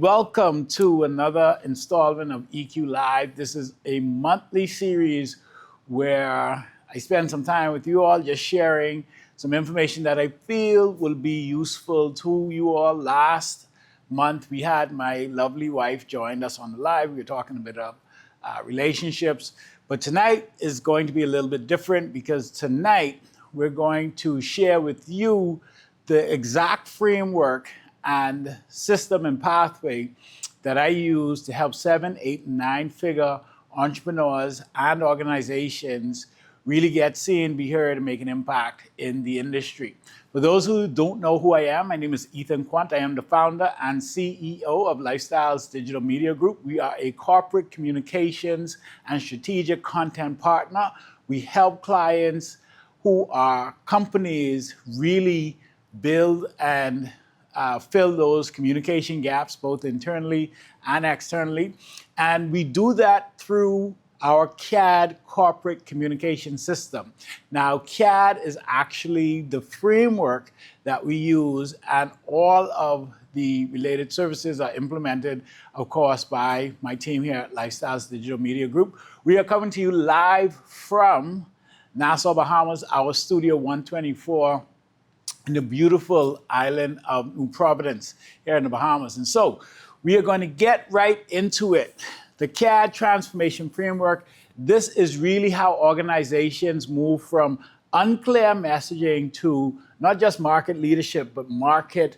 welcome to another installment of EQ Live. This is a monthly series where I spend some time with you all just sharing some information that I feel will be useful to you all. Last month, we had my lovely wife join us on the live. We were talking a bit of relationships. But tonight is going to be a little bit different because tonight we're going to share with you the exact framework and system and pathway that I use to help 7, 8, and 9-figure entrepreneurs and organizations really get seen, be heard, and make an impact in the industry. For those who don't know who I am, my name is Ethan Quant. I am the founder and CEO of Lifestyles Digital Media Group. We are a corporate communications and strategic content partner. We help clients who are companies really build and fill those communication gaps, both internally and externally. And we do that through our CAD corporate communication system. Now, CAD is actually the framework that we use, and all of the related services are implemented, of course, by my team here at Lifestyles Digital Media Group. We are coming to you live from Nassau, Bahamas, our Studio 124, in the beautiful island of New Providence here in the Bahamas. And so we are going to get right into it. The CAD transformation framework, this is really how organizations move from unclear messaging to not just market leadership, but market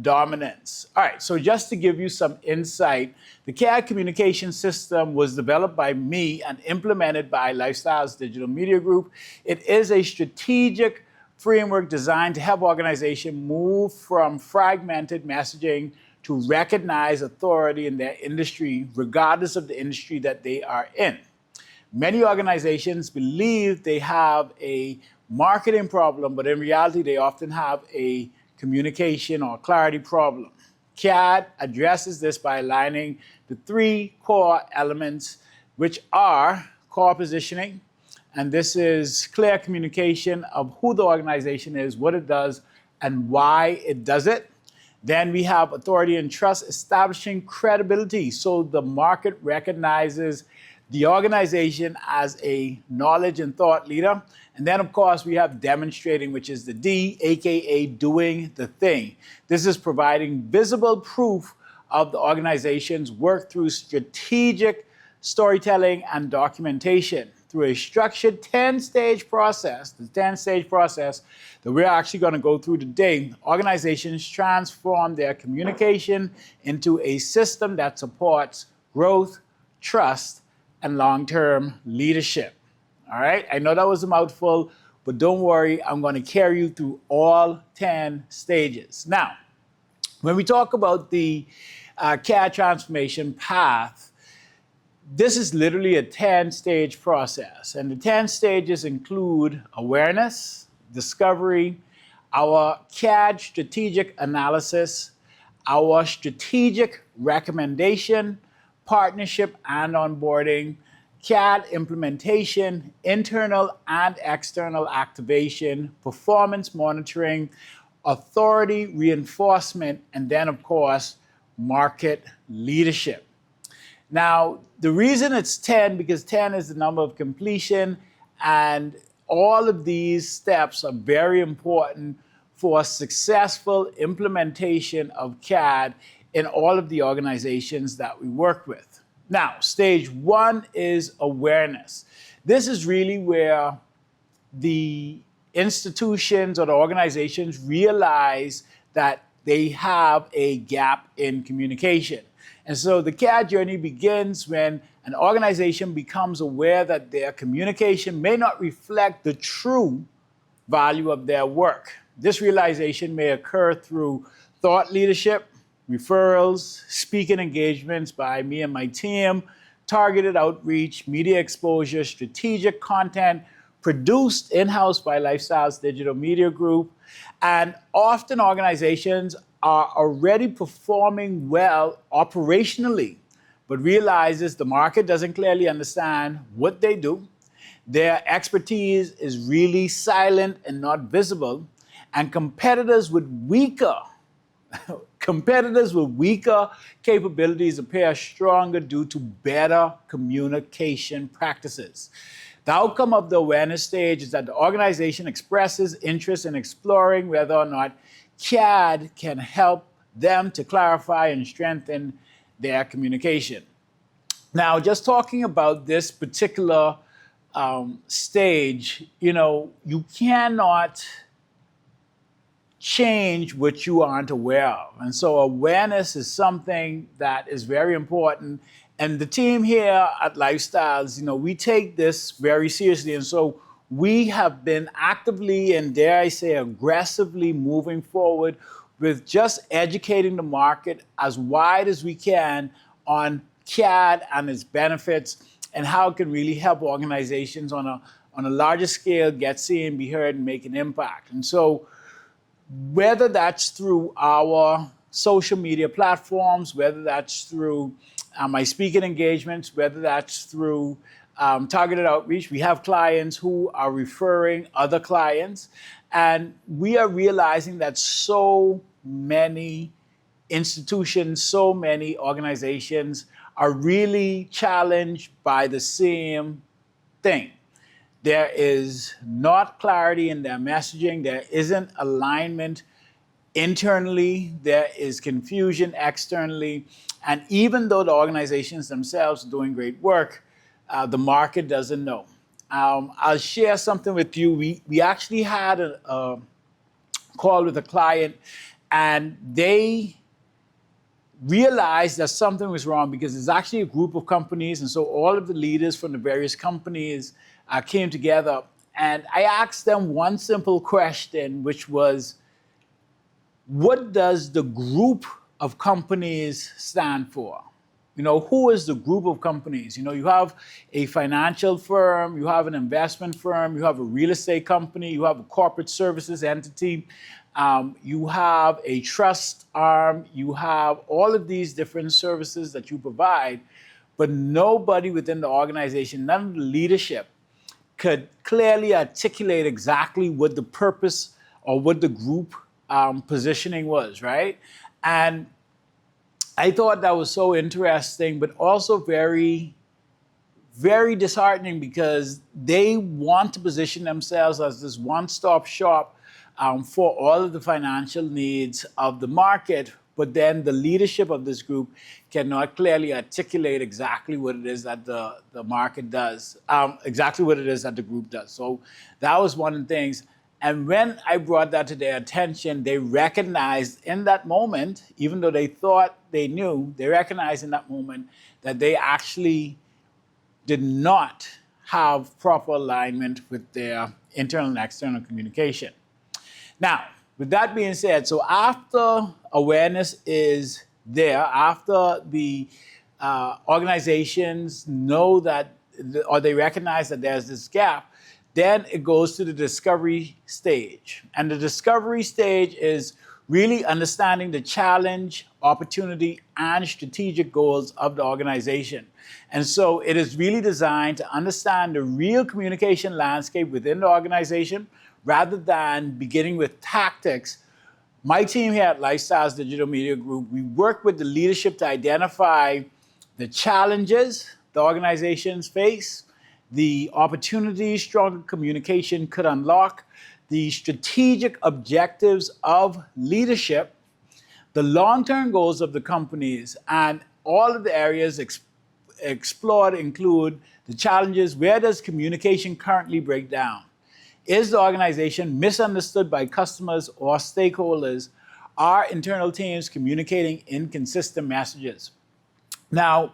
dominance. All right, so just to give you some insight, the CAD communication system was developed by me and implemented by Lifestyles Digital Media Group. It is a strategic framework designed to help organizations move from fragmented messaging to recognize authority in their industry, regardless of the industry that they are in. Many organizations believe they have a marketing problem, but in reality, they often have a communication or clarity problem. CAD addresses this by aligning the 3 core elements, which are core positioning, and this is clear communication of who the organization is, what it does, and why it does it. Then we have authority and trust, establishing credibility so the market recognizes the organization as a knowledge and thought leader. And then, of course, we have demonstrating, which is the D, aka doing the thing. This is providing visible proof of the organization's work through strategic storytelling and documentation. Through a structured 10-stage process, the 10-stage process that we're actually going to go through today, organizations transform their communication into a system that supports growth, trust, and long-term leadership. All right, I know that was a mouthful, but don't worry, I'm going to carry you through all 10 stages. Now, when we talk about the CAD transformation path, this is literally a 10-stage process, and the 10 stages include awareness, discovery, our CAD strategic analysis, our strategic recommendation, partnership and onboarding, CAD implementation, internal and external activation, performance monitoring, authority reinforcement, and then, of course, market leadership. Now, the reason it's 10, because 10 is the number of completion, and all of these steps are very important for successful implementation of CAD in all of the organizations that we work with. Now, stage 1 is awareness. This is really where the institutions or the organizations realize that they have a gap in communication. And so the CAD journey begins when an organization becomes aware that their communication may not reflect the true value of their work. This realization may occur through thought leadership, referrals, speaking engagements by me and my team, targeted outreach, media exposure, strategic content produced in-house by Lifestyles Digital Media Group. And often organizations are already performing well operationally, but realizes the market doesn't clearly understand what they do. Their expertise is really silent and not visible, and competitors with weaker Competitors with weaker capabilities appear stronger due to better communication practices. The outcome of the awareness stage is that the organization expresses interest in exploring whether or not CAD can help them to clarify and strengthen their communication. Now, just talking about this particular stage, you cannot change what you aren't aware of. And so awareness is something that is very important. And the team here at Lifestyles, we take this very seriously. And so we have been actively and, dare I say, aggressively moving forward with just educating the market as wide as we can on CAD and its benefits and how it can really help organizations on a larger scale get seen, be heard, and make an impact. And so whether that's through our social media platforms, whether that's through my speaking engagements, whether that's through targeted outreach, we have clients who are referring other clients. And we are realizing that so many institutions, so many organizations are really challenged by the same thing. There is not clarity in their messaging. There isn't alignment internally. There is confusion externally. And even though the organizations themselves are doing great work, the market doesn't know. I'll share something with you. We actually had a call with a client, and they realized that something was wrong because there's actually a group of companies. And so all of the leaders from the various companies came together. And I asked them one simple question, which was, what does the group of companies stand for? Who is the group of companies? You have a financial firm, you have an investment firm, you have a real estate company, you have a corporate services entity, you have a trust arm, you have all of these different services that you provide, but nobody within the organization, none of the leadership could clearly articulate exactly what the purpose or what the group positioning was, right? And I thought that was so interesting, but also very, very disheartening because they want to position themselves as this one-stop shop for all of the financial needs of the market, but then the leadership of this group cannot clearly articulate exactly what it is that the market does, exactly what it is that the group does. So that was one of the things. And when I brought that to their attention, they recognized in that moment, even though they thought they knew, they recognized in that moment that they actually did not have proper alignment with their internal and external communication. Now, with that being said, so after awareness is there, after the organizations know that, or they recognize that there's this gap, then it goes to the discovery stage. And the discovery stage is really understanding the challenge, opportunity, and strategic goals of the organization. And so it is really designed to understand the real communication landscape within the organization rather than beginning with tactics. My team here at Lifestyles Digital Media Group, we work with the leadership to identify the challenges the organizations face, the opportunities stronger communication could unlock, the strategic objectives of leadership, the long-term goals of the companies, and all of the areas explored include the challenges. Where does communication currently break down? Is the organization misunderstood by customers or stakeholders? Are internal teams communicating inconsistent messages? Now,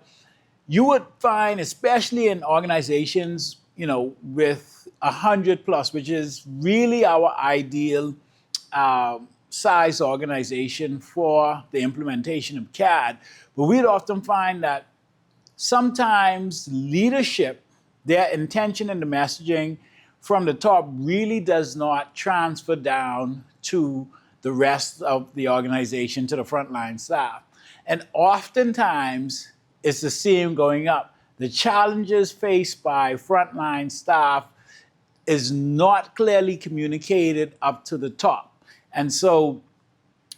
you would find, especially in organizations, with 100 plus, which is really our ideal size organization for the implementation of CAD. But we'd often find that sometimes leadership, their intention in the messaging from the top really does not transfer down to the rest of the organization, to the frontline staff. And oftentimes, it's the same going up. The challenges faced by frontline staff is not clearly communicated up to the top. And so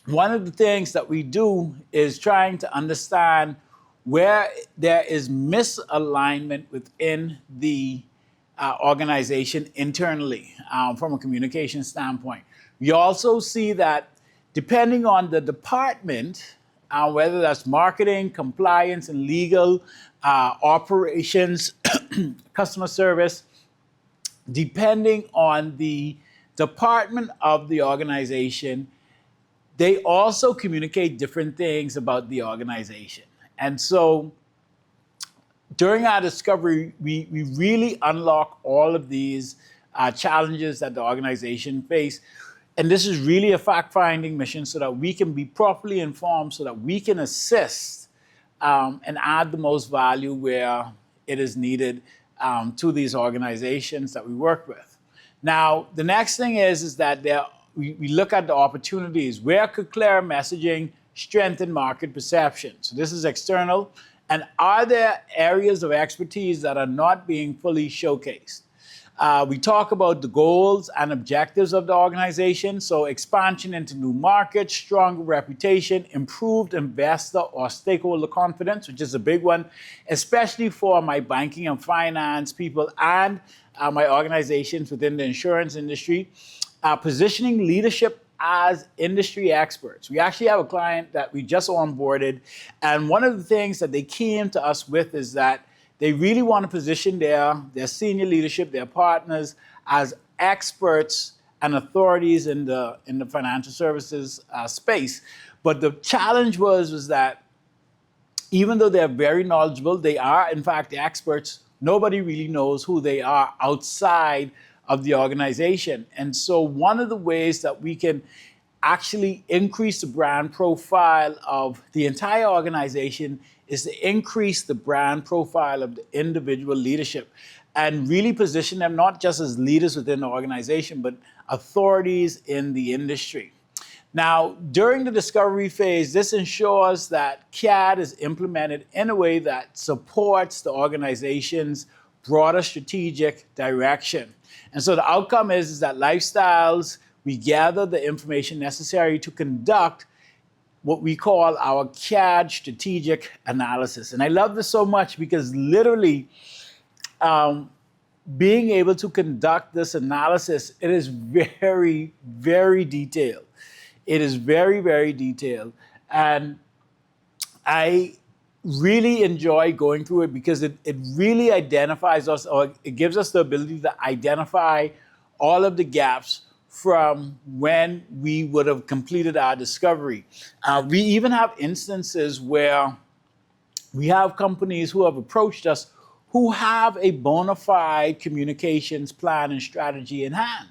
one of the things that we do is trying to understand where there is misalignment within the organization internally from a communication standpoint. We also see that depending on the department, whether that's marketing, compliance, and legal, operations, customer service, depending on the department of the organization, they also communicate different things about the organization. And so during our discovery, we really unlock all of these challenges that the organization face. And this is really a fact-finding mission so that we can be properly informed, so that we can assist and add the most value where it is needed to these organizations that we work with. Now, the next thing is that we look at the opportunities. Where could clear messaging strengthen market perception? So this is external. And are there areas of expertise that are not being fully showcased? We talk about the goals and objectives of the organization. So expansion into new markets, stronger reputation, improved investor or stakeholder confidence, which is a big one, especially for my banking and finance people and my organizations within the insurance industry. Positioning leadership as industry experts. We actually have a client that we just onboarded, and one of the things that they came to us with is that they really want to position their senior leadership, their partners, as experts and authorities in the financial services space. But the challenge was that even though they're very knowledgeable, they are in fact the experts, nobody really knows who they are outside of the organization. And so one of the ways that we can actually increase the brand profile of the entire organization is to increase the brand profile of the individual leadership and really position them not just as leaders within the organization, but authorities in the industry. Now, during the discovery phase, this ensures that CAD is implemented in a way that supports the organization's broader strategic direction. And so the outcome is that Lifestyles, we gather the information necessary to conduct what we call our CAD strategic analysis. And I love this so much because literally being able to conduct this analysis, it is very, very detailed. It is very, very detailed. And I really enjoy going through it because it really identifies us, or it gives us the ability to identify all of the gaps from when we would have completed our discovery. We even have instances where we have companies who have approached us who have a bona fide communications plan and strategy in hand.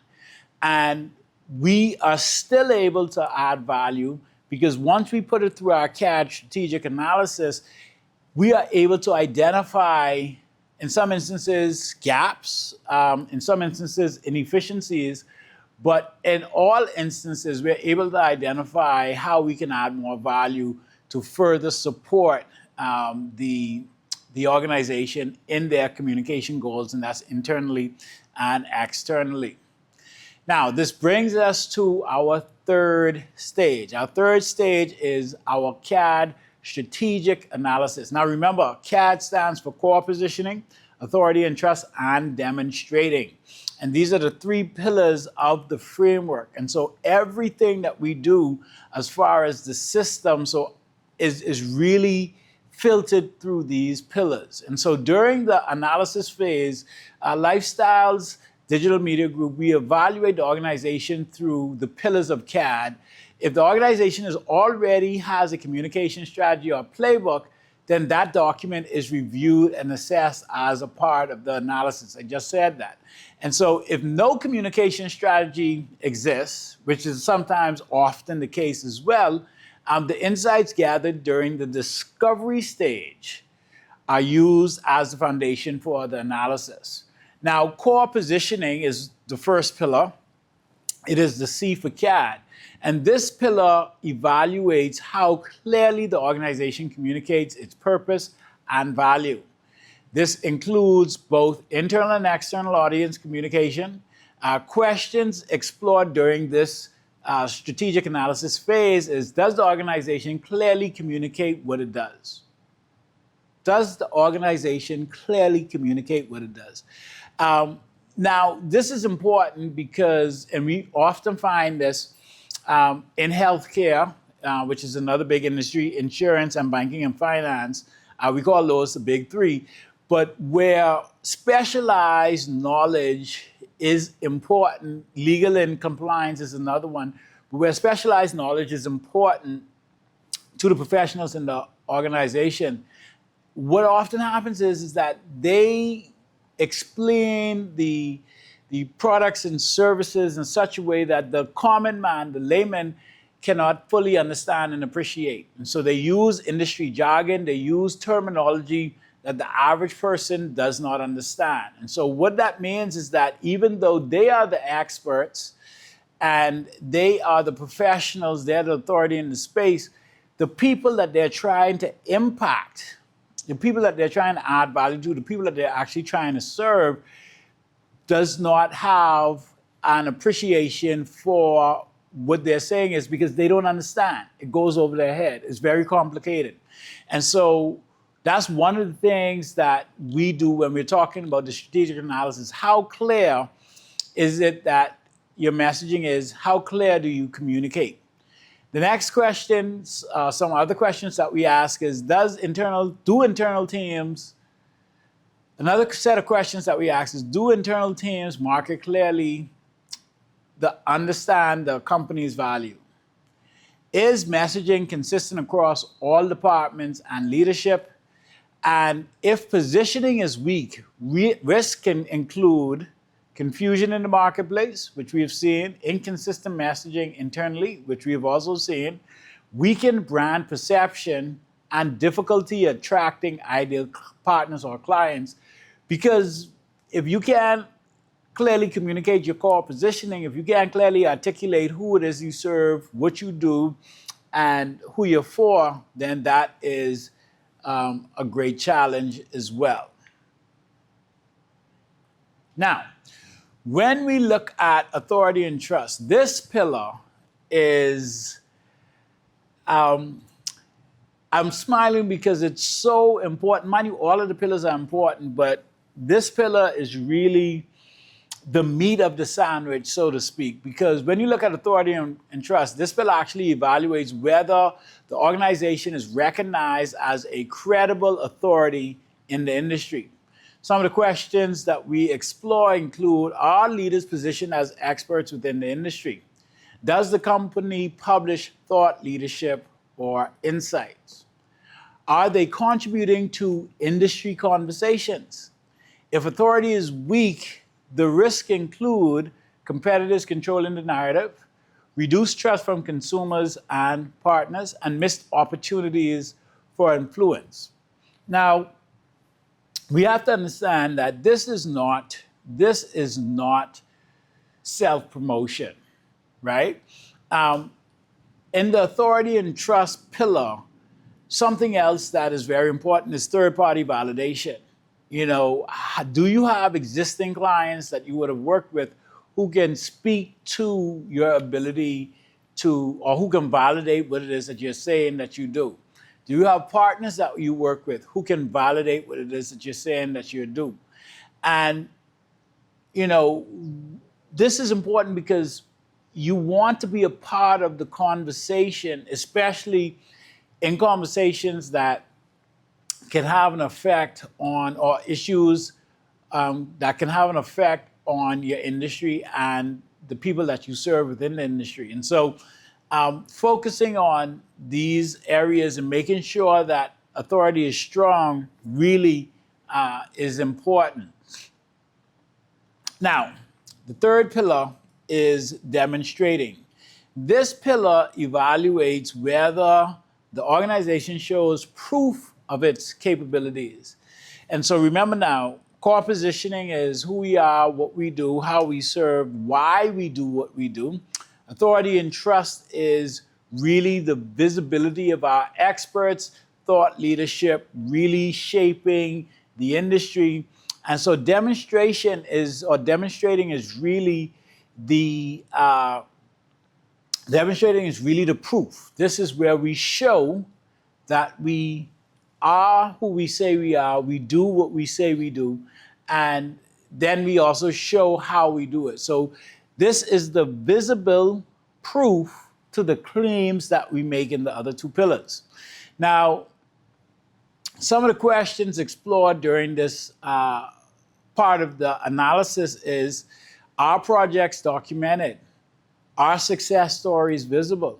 And we are still able to add value because once we put it through our CAD strategic analysis, we are able to identify, in some instances, gaps, in some instances, inefficiencies, but in all instances, we're able to identify how we can add more value to further support the organization in their communication goals, and that's internally and externally. Now, this brings us to our third stage. Our third stage is our CAD strategic analysis. Now, remember, CAD stands for core positioning, authority and trust, and demonstrating. And these are the three pillars of the framework. And so everything that we do as far as the system is really filtered through these pillars. And so during the analysis phase, Lifestyles Digital Media Group, we evaluate the organization through the pillars of CAD. If the organization already has a communication strategy or playbook, then that document is reviewed and assessed as a part of the analysis. I just said that. And so if no communication strategy exists, which is sometimes often the case as well, the insights gathered during the discovery stage are used as the foundation for the analysis. Now, core positioning is the first pillar. It is the C for CAD. And this pillar evaluates how clearly the organization communicates its purpose and value. This includes both internal and external audience communication. Questions explored during this strategic analysis phase is, does the organization clearly communicate what it does? Does the organization clearly communicate what it does? Now, this is important because, and we often find this in healthcare, which is another big industry, insurance and banking and finance. We call those the big three. But where specialized knowledge is important, legal and compliance is another one, but where specialized knowledge is important to the professionals in the organization, what often happens is that they explain the products and services in such a way that the common man, the layman, cannot fully understand and appreciate. And so they use industry jargon, they use terminology that the average person does not understand. And so what that means is that even though they are the experts and they are the professionals, they're the authority in the space, the people that they're trying to impact, the people that they're trying to add value to, the people that they're actually trying to serve, does not have an appreciation for what they're saying, is because they don't understand. It goes over their head. It's very complicated. And so that's one of the things that we do when we're talking about the strategic analysis. How clear is it that your messaging is? How clear do you communicate? The next question, some other questions that we ask is, do internal teams, another set of questions that we ask is, do internal teams market clearly, understand the company's value? Is messaging consistent across all departments and leadership? And if positioning is weak, risk can include confusion in the marketplace, which we have seen, inconsistent messaging internally, which we have also seen, weakened brand perception, and difficulty attracting ideal partners or clients. Because if you can't clearly communicate your core positioning, if you can't clearly articulate who it is you serve, what you do, and who you're for, then that is a great challenge as well. Now, when we look at authority and trust, this pillar is, I'm smiling because it's so important. Mind you, all of the pillars are important, but this pillar is really the meat of the sandwich, so to speak, because when you look at authority and trust, this pillar actually evaluates whether the organization is recognized as a credible authority in the industry. Some of the questions that we explore include, are leaders positioned as experts within the industry? Does the company publish thought leadership or insights? Are they contributing to industry conversations? If authority is weak, the risks include competitors controlling the narrative, reduced trust from consumers and partners, and missed opportunities for influence. Now, we have to understand that this is not self-promotion, right? In the authority and trust pillar, something else that is very important is third-party validation. You know, do you have existing clients that you would have worked with who can speak to your ability to, or who can validate what it is that you're saying that you do? Do you have partners that you work with who can validate what it is that you're saying that you do? And, you know, this is important because you want to be a part of the conversation, especially in conversations that can have an effect on, or issues that can have an effect on your industry and the people that you serve within the industry. And so focusing on these areas and making sure that authority is strong really is important. Now, the third pillar is demonstrating. This pillar evaluates whether the organization shows proof of its capabilities. And so remember now, core positioning is who we are, what we do, how we serve, why we do what we do. Authority and trust is really the visibility of our experts, thought leadership, really shaping the industry. And so demonstrating is really the Demonstrating is really the proof. This is where we show that we are who we say we are, we do what we say we do, and then we also show how we do it. So this is the visible proof to the claims that we make in the other two pillars. Now, some of the questions explored during this part of the analysis is, are projects documented? Are success stories visible?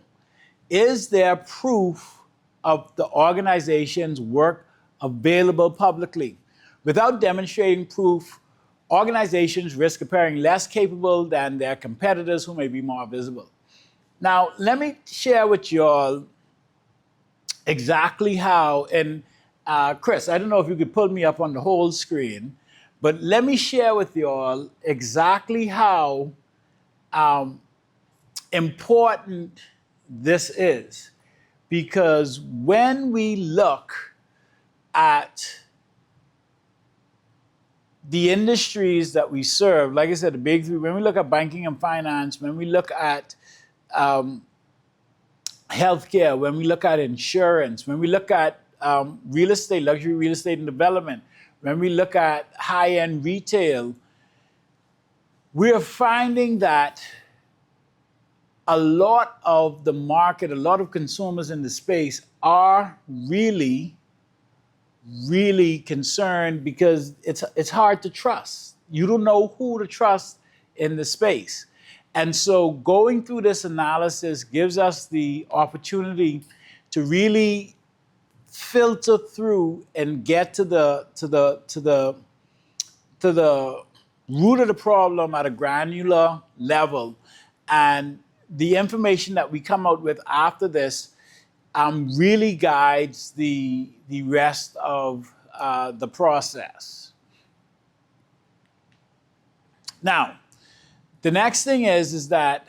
Is there proof of the organization's work available publicly? Without demonstrating proof, organizations risk appearing less capable than their competitors who may be more visible. Now, let me share with you all exactly how, and Chris, I don't know if you could pull me up on the whole screen, but let me share with you all exactly how important this is. Because when we look at the industries that we serve, like I said, the big three, when we look at banking and finance, when we look at healthcare, when we look at insurance, when we look at real estate, luxury real estate and development, when we look at high-end retail, we are finding that a lot of the market, a lot of consumers in the space are really, really concerned because it's hard to trust. You don't know who to trust in the space. And so going through this analysis gives us the opportunity to really filter through and get to the root of the problem at a granular level. And the information that we come out with after this really guides the rest of the process. Now, the next thing is that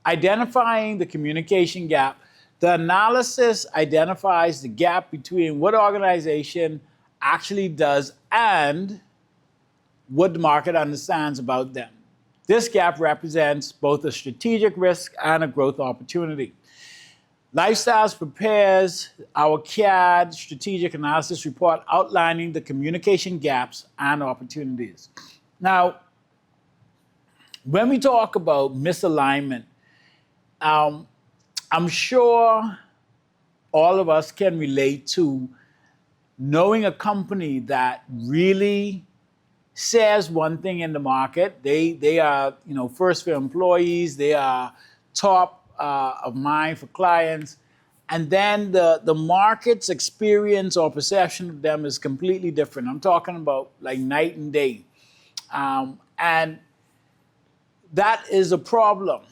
identifying the communication gap. The analysis identifies the gap between what organization actually does and what the market understands about them. This gap represents both a strategic risk and a growth opportunity. Lifestyles prepares our CAD strategic analysis report outlining the communication gaps and opportunities. Now, when we talk about misalignment, I'm sure all of us can relate to knowing a company that really says one thing in the market. They are, first for employees. They are top of mind for clients. And then the market's experience or perception of them is completely different. I'm talking about like night and day. And that is a problem.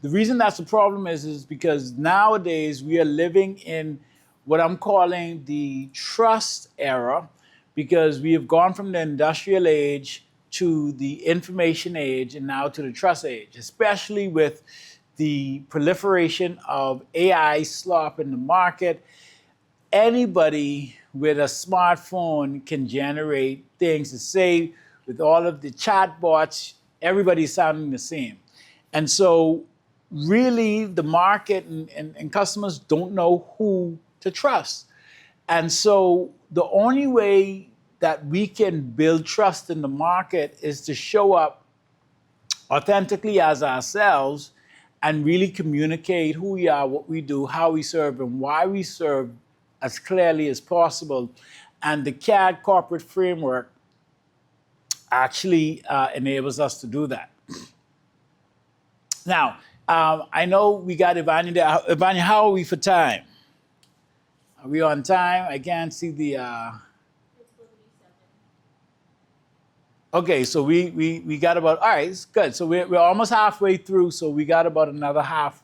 The reason that's a problem is because nowadays we are living in what I'm calling the trust era, because we have gone from the industrial age to the information age and now to the trust age, especially with the proliferation of AI slop in the market. Anybody with a smartphone can generate things to say. With all of the chatbots, everybody's sounding the same. And so really the market and customers don't know who to trust. And so the only way that we can build trust in the market is to show up authentically as ourselves and really communicate who we are, what we do, how we serve, and why we serve as clearly as possible. And the CAD corporate framework actually enables us to do that. Now, I know we got Ivania there. Ivania, how are we for time? Are we on time? I can't see the... Okay, so we got about, all right, it's good. So we're almost halfway through, so we got about another half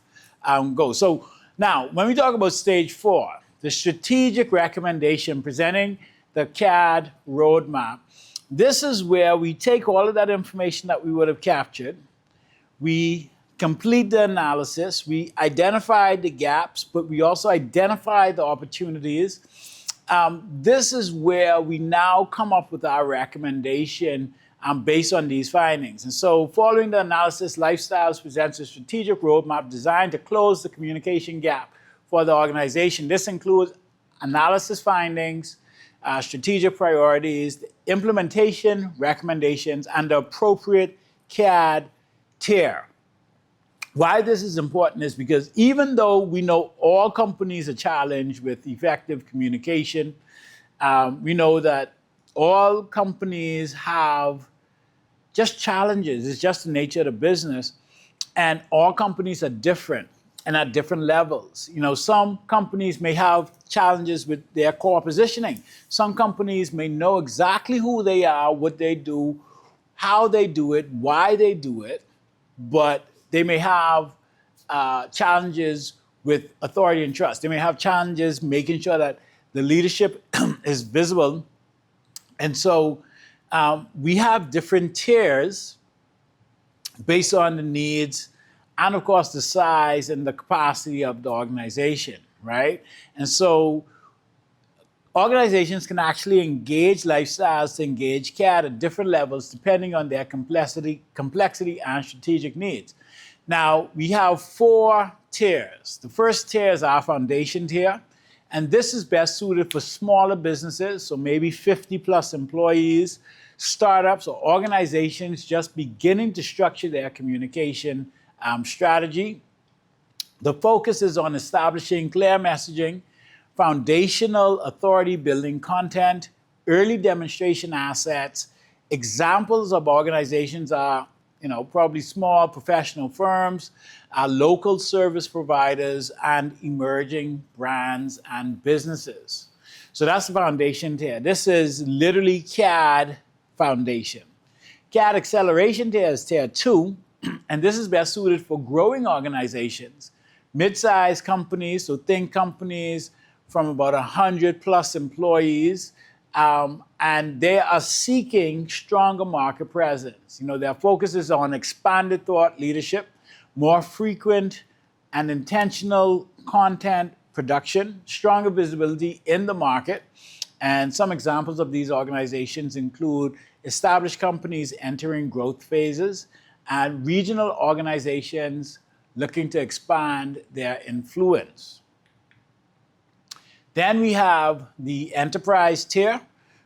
go. So now, when we talk about stage 4, the strategic recommendation, presenting the CAD roadmap, this is where we take all of that information that we would have captured, we complete the analysis, we identify the gaps, but we also identify the opportunities. This is where we now come up with our recommendation based on these findings. And so following the analysis, Lifestyles presents a strategic roadmap designed to close the communication gap for the organization. This includes analysis findings, strategic priorities, the implementation recommendations, and the appropriate CAD tier. Why this is important is because even though we know all companies are challenged with effective communication, we know that all companies have just challenges. It's just the nature of the business. And all companies are different and at different levels. Some companies may have challenges with their core positioning. Some companies may know exactly who they are, what they do, how they do it, why they do it, but they may have challenges with authority and trust. They may have challenges making sure that the leadership is visible. And so we have different tiers based on the needs and, of course, the size and the capacity of the organization, right? And so organizations can actually engage Lifestyles to engage CAD at different levels depending on their complexity and strategic needs. Now, we have 4 tiers. The first tier is our foundation tier, and this is best suited for smaller businesses, so maybe 50 plus employees, startups, or organizations just beginning to structure their communication strategy. The focus is on establishing clear messaging, foundational authority building content, early demonstration assets. Examples of organizations are probably small professional firms, local service providers, and emerging brands and businesses. So that's the foundation tier. This is literally CAD foundation. CAD acceleration tier is tier 2, and this is best suited for growing organizations, mid-sized companies, so think companies from about 100 plus employees, and they are seeking stronger market presence. Their focus is on expanded thought leadership, more frequent and intentional content production, stronger visibility in the market. And some examples of these organizations include established companies entering growth phases and regional organizations looking to expand their influence. Then we have the enterprise tier,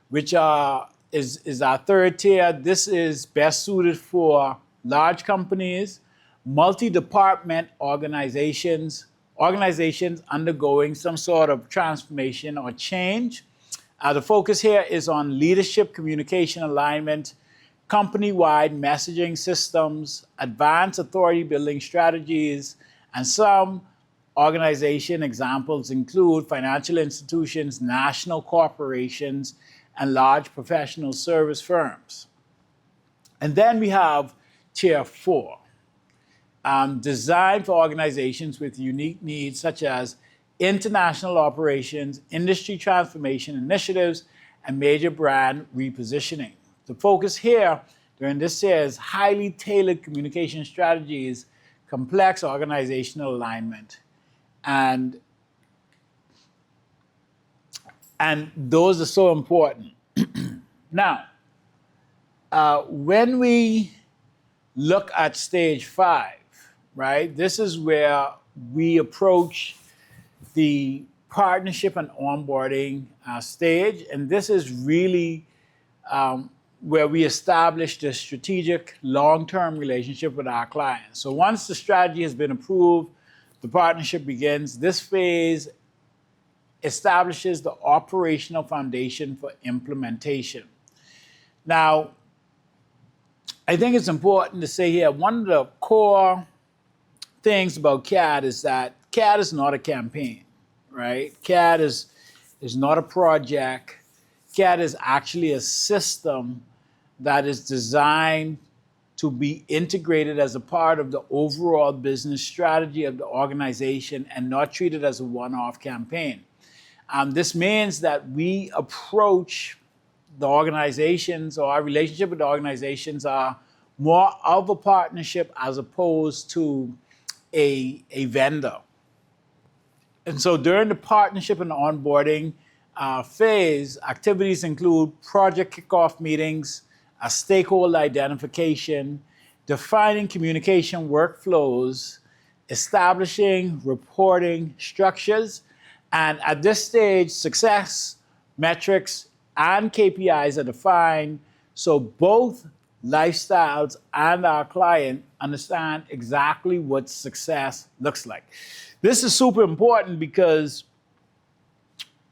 which is our third tier. This is best suited for large companies, multi-department organizations undergoing some sort of transformation or change. The focus here is on leadership communication alignment, company-wide messaging systems, advanced authority building strategies, and some organization examples include financial institutions, national corporations, and large professional service firms. And then we have tier 4, designed for organizations with unique needs such as international operations, industry transformation initiatives, and major brand repositioning. The focus here during this year is highly tailored communication strategies, complex organizational alignment, and those are so important. Now, when we look at stage 5, right, this is where we approach the partnership and onboarding stage, and this is really where we establish the strategic long-term relationship with our clients. So once the strategy has been approved, the partnership begins. This phase establishes the operational foundation for implementation. Now, I think it's important to say here, one of the core things about CAD is that CAD is not a campaign, right? CAD is not a project. CAD is actually a system that is designed to be integrated as a part of the overall business strategy of the organization and not treated as a one-off campaign. This means that we approach the organizations, or our relationship with the organizations, are more of a partnership as opposed to a vendor. And so during the partnership and onboarding phase, activities include project kickoff meetings, a stakeholder identification, defining communication workflows, establishing reporting structures, and at this stage, success metrics and KPIs are defined so both lifestyles and our client understand exactly what success looks like. This is super important because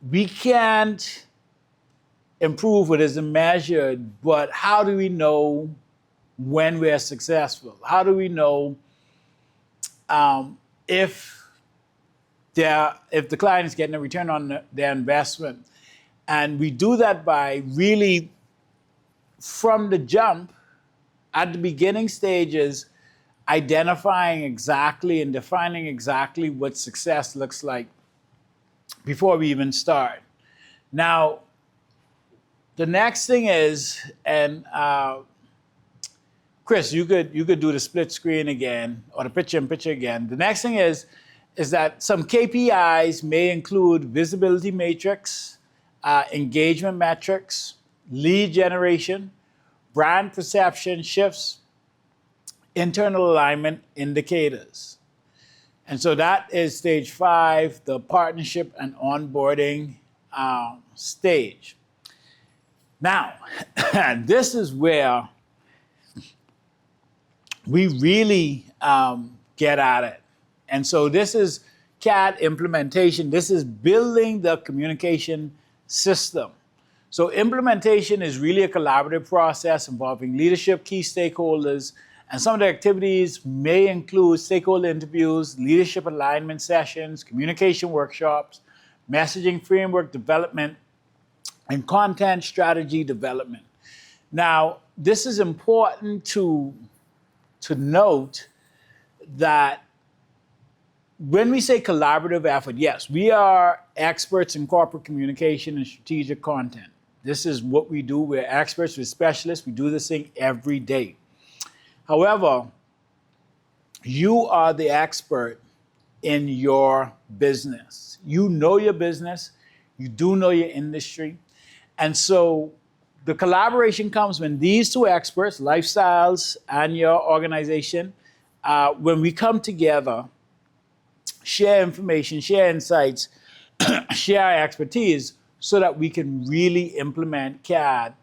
we can't improve what isn't measured, but how do we know when we're successful? How do we know if the client is getting a return on their investment? And we do that by really, from the jump, at the beginning stages, identifying exactly and defining exactly what success looks like before we even start. Now, the next thing is, and Chris, you could do the split screen again or the picture in picture again. The next thing is that some KPIs may include visibility matrix, engagement metrics, lead generation, brand perception shifts, internal alignment indicators. And so that is stage 5, the partnership and onboarding stage. Now, this is where we really get at it. And so this is CAD implementation. This is building the communication system. So implementation is really a collaborative process involving leadership, key stakeholders, and some of the activities may include stakeholder interviews, leadership alignment sessions, communication workshops, messaging framework development, and content strategy development. Now, this is important to note that when we say collaborative effort, yes, we are experts in corporate communication and strategic content. This is what we do. We're experts, we're specialists. We do this thing every day. However, you are the expert in your business. You know your business. You do know your industry. And so the collaboration comes when these two experts, lifestyles and your organization, when we come together, share information, share insights, share our expertise so that we can really implement CAD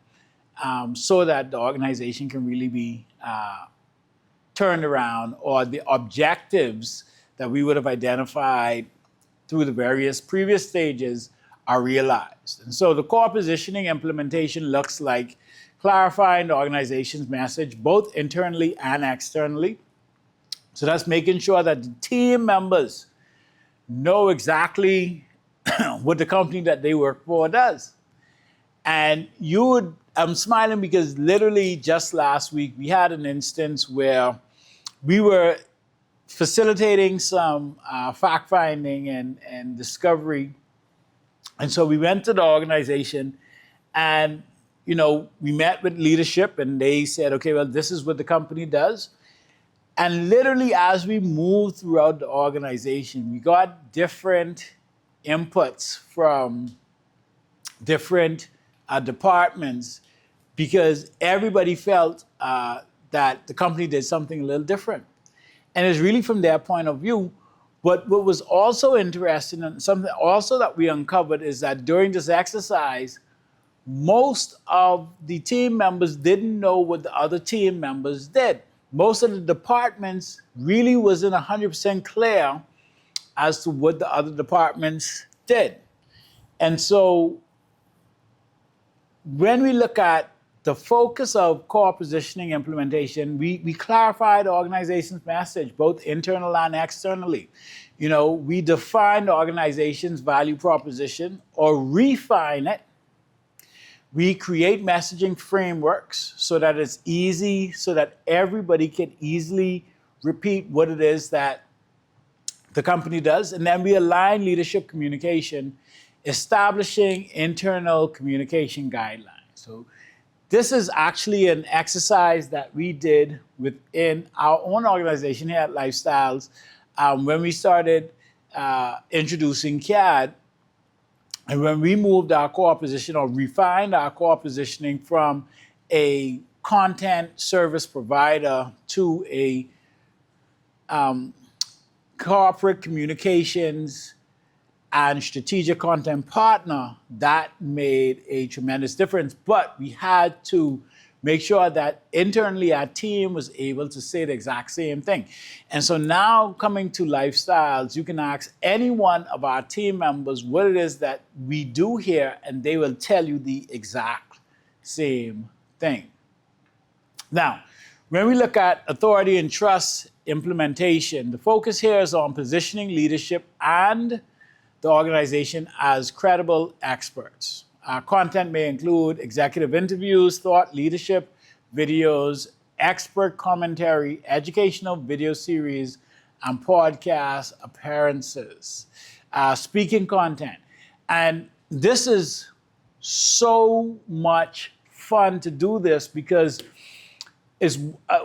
so that the organization can really be turned around, or the objectives that we would have identified through the various previous stages are realized. And so the core positioning implementation looks like clarifying the organization's message, both internally and externally. So that's making sure that the team members know exactly what the company that they work for does. And I'm smiling because literally just last week, we had an instance where we were facilitating some fact-finding and discovery. And so we went to the organization and, we met with leadership and they said, okay, well, this is what the company does. And literally as we moved throughout the organization, we got different inputs from different departments because everybody felt that the company did something a little different. And it's really from their point of view. But what was also interesting and something also that we uncovered is that during this exercise, most of the team members didn't know what the other team members did. Most of the departments really wasn't 100% clear as to what the other departments did. And so when we look at the focus of core positioning implementation, we clarify the organization's message, both internal and externally. We define the organization's value proposition or refine it. We create messaging frameworks so that it's easy, so that everybody can easily repeat what it is that the company does. And then we align leadership communication, establishing internal communication guidelines. So this is actually an exercise that we did within our own organization here at Lifestyles when we started introducing CAD, and when we moved our core position or refined our core positioning from a content service provider to a corporate communications and strategic content partner, that made a tremendous difference. But we had to make sure that internally our team was able to say the exact same thing. And so now coming to lifestyles, you can ask any one of our team members what it is that we do here, and they will tell you the exact same thing. Now, when we look at authority and trust implementation, the focus here is on positioning leadership and the organization as credible experts. Our content may include executive interviews, thought leadership videos, expert commentary, educational video series, and podcast appearances, speaking content. And this is so much fun to do this because is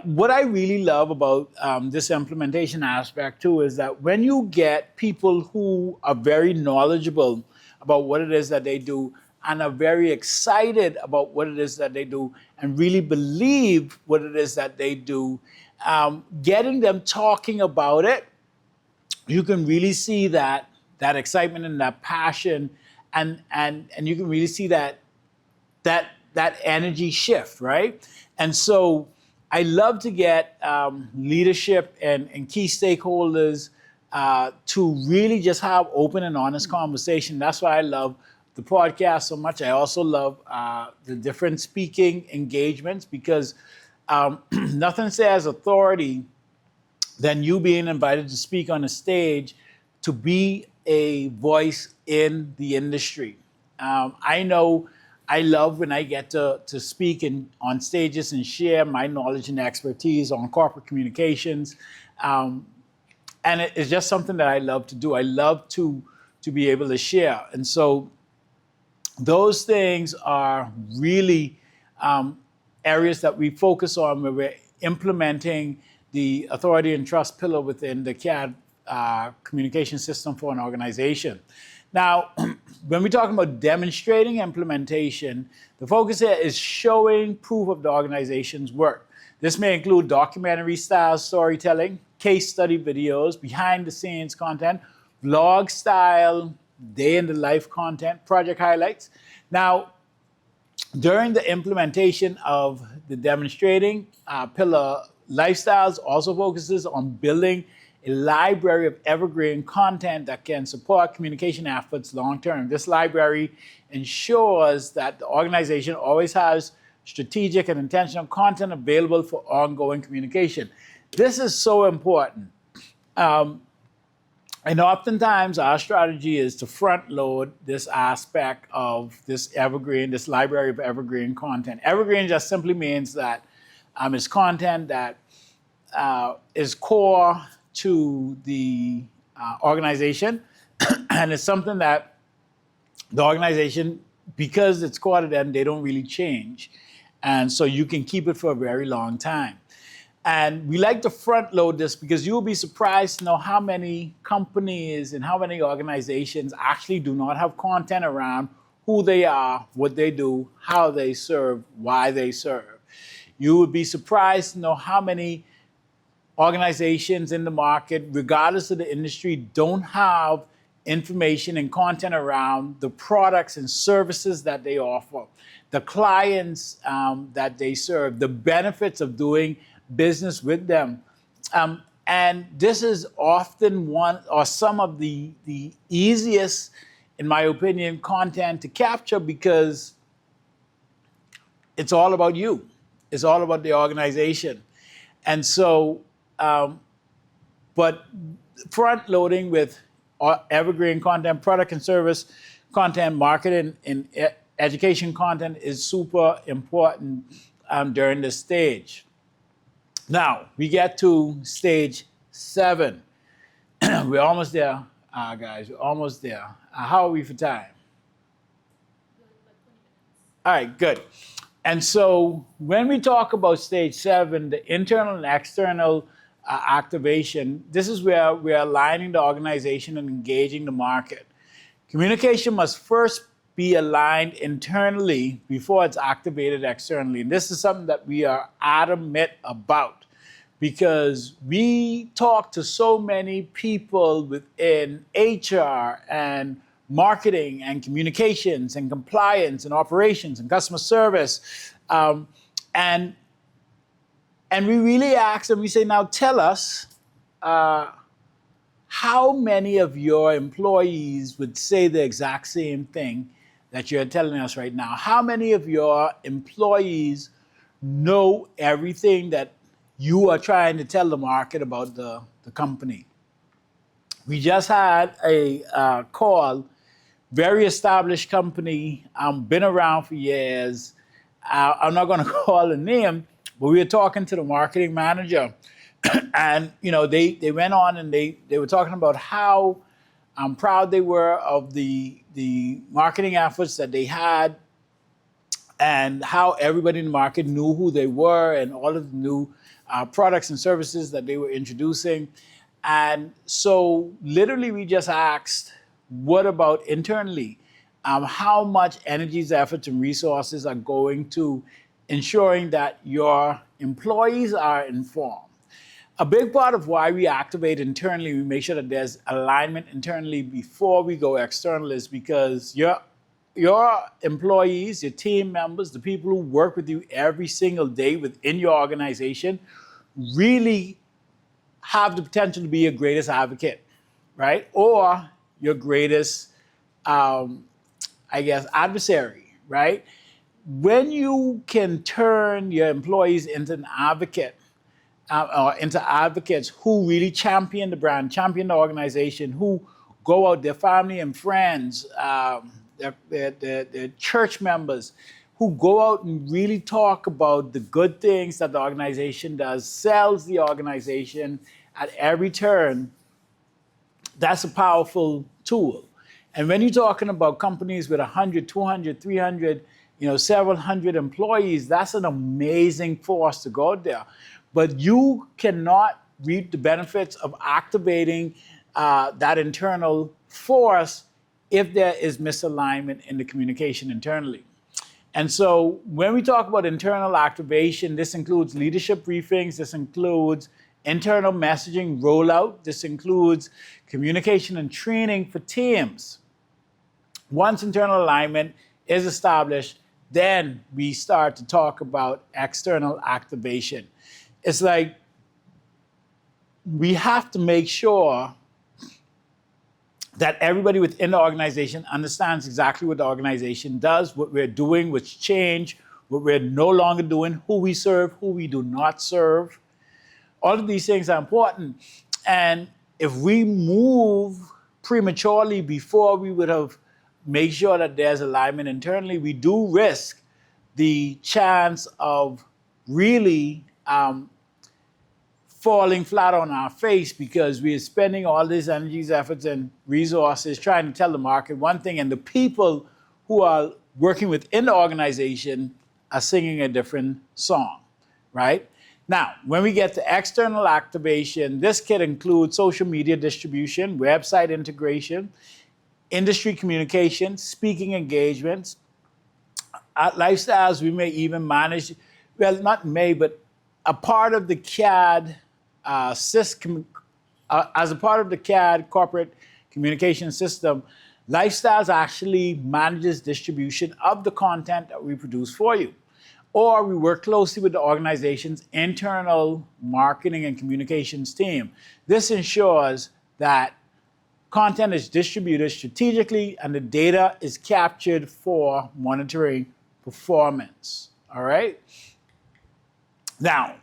what I really love about this implementation aspect too is that when you get people who are very knowledgeable about what it is that they do and are very excited about what it is that they do and really believe what it is that they do, getting them talking about it, you can really see that excitement and that passion, and you can really see that energy shift, right? And so I love to get leadership and key stakeholders to really just have open and honest conversation. That's why I love the podcast so much. I also love the different speaking engagements because nothing says authority than you being invited to speak on a stage to be a voice in the industry. I know I love when I get to speak on stages and share my knowledge and expertise on corporate communications. And it's just something that I love to do. I love to be able to share. And so those things are really areas that we focus on when we're implementing the authority and trust pillar within the CAD communication system for an organization. Now, when we're talking about demonstrating implementation, the focus here is showing proof of the organization's work. This may include documentary style storytelling, case study videos, behind the scenes content, vlog style, day in the life content, project highlights. Now, during the implementation of the demonstrating pillar, lifestyles also focuses on building a library of evergreen content that can support communication efforts long-term. This library ensures that the organization always has strategic and intentional content available for ongoing communication. This is so important. And oftentimes our strategy is to front load this aspect of this evergreen, this library of evergreen content. Evergreen just simply means that it's content that is core to the organization, and it's something that the organization, because it's core to them, they don't really change. And so you can keep it for a very long time. And we like to front load this because you'll be surprised to know how many companies and how many organizations actually do not have content around who they are, what they do, how they serve, why they serve. You would be surprised to know how many organizations in the market, regardless of the industry, don't have information and content around the products and services that they offer, the clients that they serve, the benefits of doing business with them. And this is often one or some of the easiest, in my opinion, content to capture because it's all about you. It's all about the organization. And so, but front loading with evergreen content, product and service content, marketing and education content is super important during this stage. Now, we get to stage 7. We're almost there, guys. We're almost there. How are we for time? All right, good. And so when we talk about stage 7, the internal and external activation, this is where we're aligning the organization and engaging the market. Communication must first be aligned internally before it's activated externally. And this is something that we are adamant about, because we talk to so many people within HR and marketing and communications and compliance and operations and customer service. And we really ask them, we say, now tell us, how many of your employees would say the exact same thing that you're telling us right now? How many of your employees know everything that you are trying to tell the market about the company? We just had a call, very established company, been around for years. I'm not going to call the name, but we were talking to the marketing manager. And they went on and they were talking about how proud they were of the marketing efforts that they had, and how everybody in the market knew who they were and all of the new products and services that they were introducing. And so literally we just asked, what about internally? How much energies, efforts, and resources are going to ensuring that your employees are informed? A big part of why we activate internally, we make sure that there's alignment internally before we go external, is because your employees, your team members, the people who work with you every single day within your organization really have the potential to be your greatest advocate, right? Or your greatest, adversary, right? When you can turn your employees into an advocate, or into advocates who really champion the brand, champion the organization, who go out, their family and friends, their church members, who go out and really talk about the good things that the organization does, sells the organization at every turn, that's a powerful tool. And when you're talking about companies with 100, 200, 300, several hundred employees, that's an amazing force to go out there. But you cannot reap the benefits of activating that internal force if there is misalignment in the communication internally. And so when we talk about internal activation, this includes leadership briefings, this includes internal messaging rollout, this includes communication and training for teams. Once internal alignment is established, then we start to talk about external activation. It's like we have to make sure that everybody within the organization understands exactly what the organization does, what we're doing, what's changed, what we're no longer doing, who we serve, who we do not serve. All of these things are important. And if we move prematurely before we would have made sure that there's alignment internally, we do risk the chance of really falling flat on our face, because we are spending all these energies, efforts, and resources trying to tell the market one thing, and the people who are working within the organization are singing a different song, right? Now, when we get to external activation, this can include social media distribution, website integration, industry communication, speaking engagements. At Lifestyles, we may even manage, well, not may, but a part of the CAD system, as a part of the CAD corporate communication system, Lifestyles actually manages distribution of the content that we produce for you. Or we work closely with the organization's internal marketing and communications team. This ensures that content is distributed strategically and the data is captured for monitoring performance, all right? Now,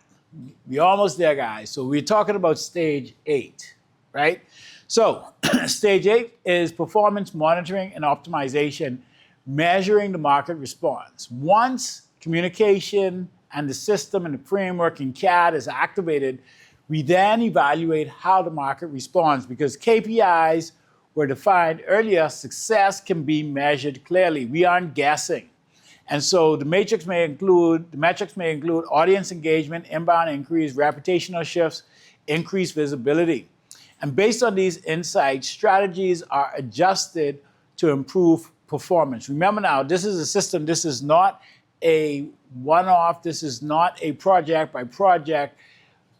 we're almost there, guys. So we're talking about stage 8, right? So stage 8 is performance monitoring and optimization, measuring the market response. Once communication and the system and the framework in CAD is activated, we then evaluate how the market responds, because KPIs were defined earlier. Success can be measured clearly. We aren't guessing. And so the metrics may include audience engagement, inbound increase, reputational shifts, increased visibility. And based on these insights, strategies are adjusted to improve performance. Remember now, this is a system. This is not a one-off. This is not a project by project.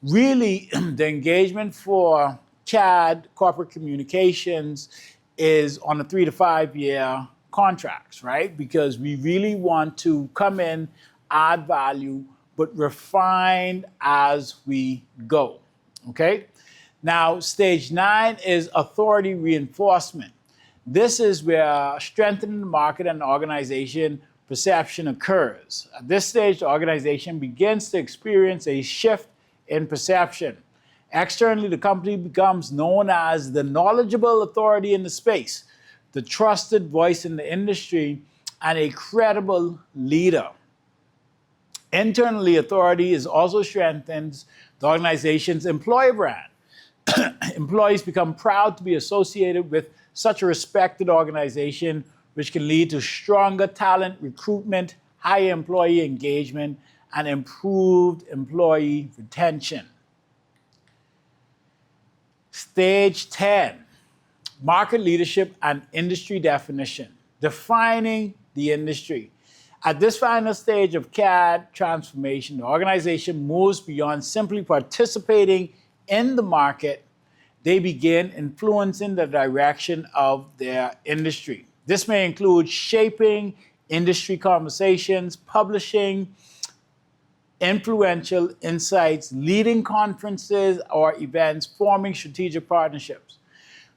Really, the engagement for CAD, corporate communications, is on a 3 to 5 year contracts, right? Because we really want to come in, add value, but refine as we go, okay? Now, stage 9 is authority reinforcement. This is where strengthening the market and organization perception occurs. At this stage, the organization begins to experience a shift in perception. Externally, the company becomes known as the knowledgeable authority in the space, the trusted voice in the industry, and a credible leader. Internally, authority is also strengthens the organization's employer brand. Employees become proud to be associated with such a respected organization, which can lead to stronger talent recruitment, higher employee engagement, and improved employee retention. Stage 10, market leadership and industry definition, defining the industry. At this final stage of CAD transformation, the organization moves beyond simply participating in the market. They begin influencing the direction of their industry. This may include shaping industry conversations, publishing influential insights, leading conferences or events, forming strategic partnerships.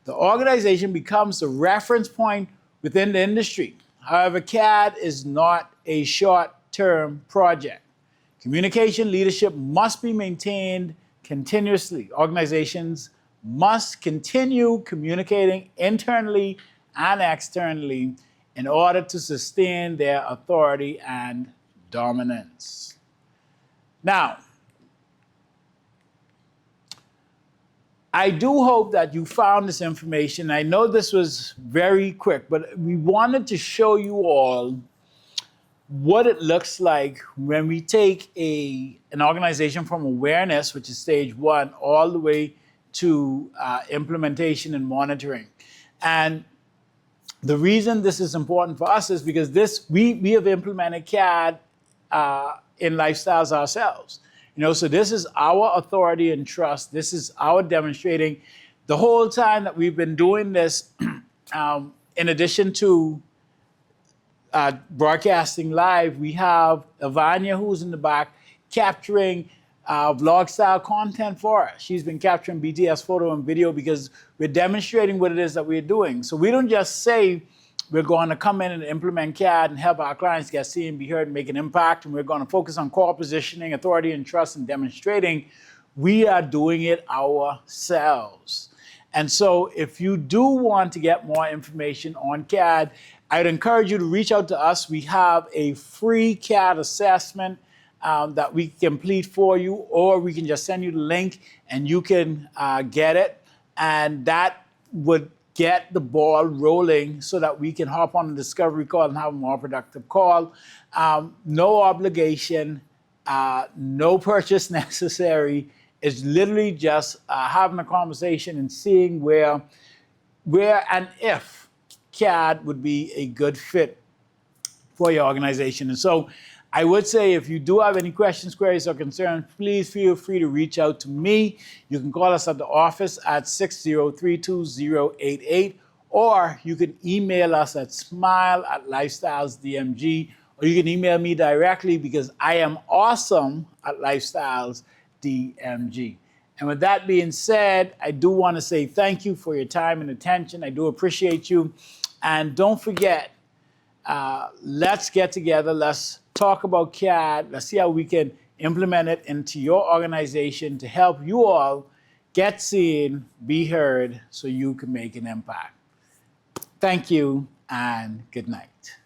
The organization becomes the reference point within the industry. However, CAD is not a short-term project. Communication leadership must be maintained continuously. Organizations must continue communicating internally and externally in order to sustain their authority and dominance. Now, I do hope that you found this information. I know this was very quick, but we wanted to show you all what it looks like when we take an organization from awareness, which is stage 1, all the way to implementation and monitoring. And the reason this is important for us is because we have implemented CAD in Lifestyles ourselves. So this is our authority and trust. This is our demonstrating. The whole time that we've been doing this, in addition to broadcasting live, we have Ivania, who's in the back, capturing vlog style content for us. She's been capturing BTS photo and video because we're demonstrating what it is that we're doing. So we don't just say we're going to come in and implement CAD and help our clients get seen, be heard, and make an impact, and we're going to focus on core positioning, authority and trust, and demonstrating. We are doing it ourselves. And so if you do want to get more information on CAD, I'd encourage you to reach out to us. We have a free CAD assessment that we complete for you, or we can just send you the link and you can get it. And that would get the ball rolling so that we can hop on a discovery call and have a more productive call. No obligation, no purchase necessary. It's literally just having a conversation and seeing where and if CAD would be a good fit for your organization. And so I would say if you do have any questions, queries, or concerns, please feel free to reach out to me. You can call us at the office at 603-2088, or you can email us at smile@lifestylesdmg, or you can email me directly because I am awesome at lifestylesdmg. And with that being said, I do want to say thank you for your time and attention. I do appreciate you. And don't forget, let's get together. Let's talk about CAD. Let's see how we can implement it into your organization to help you all get seen, be heard, so you can make an impact. Thank you and good night.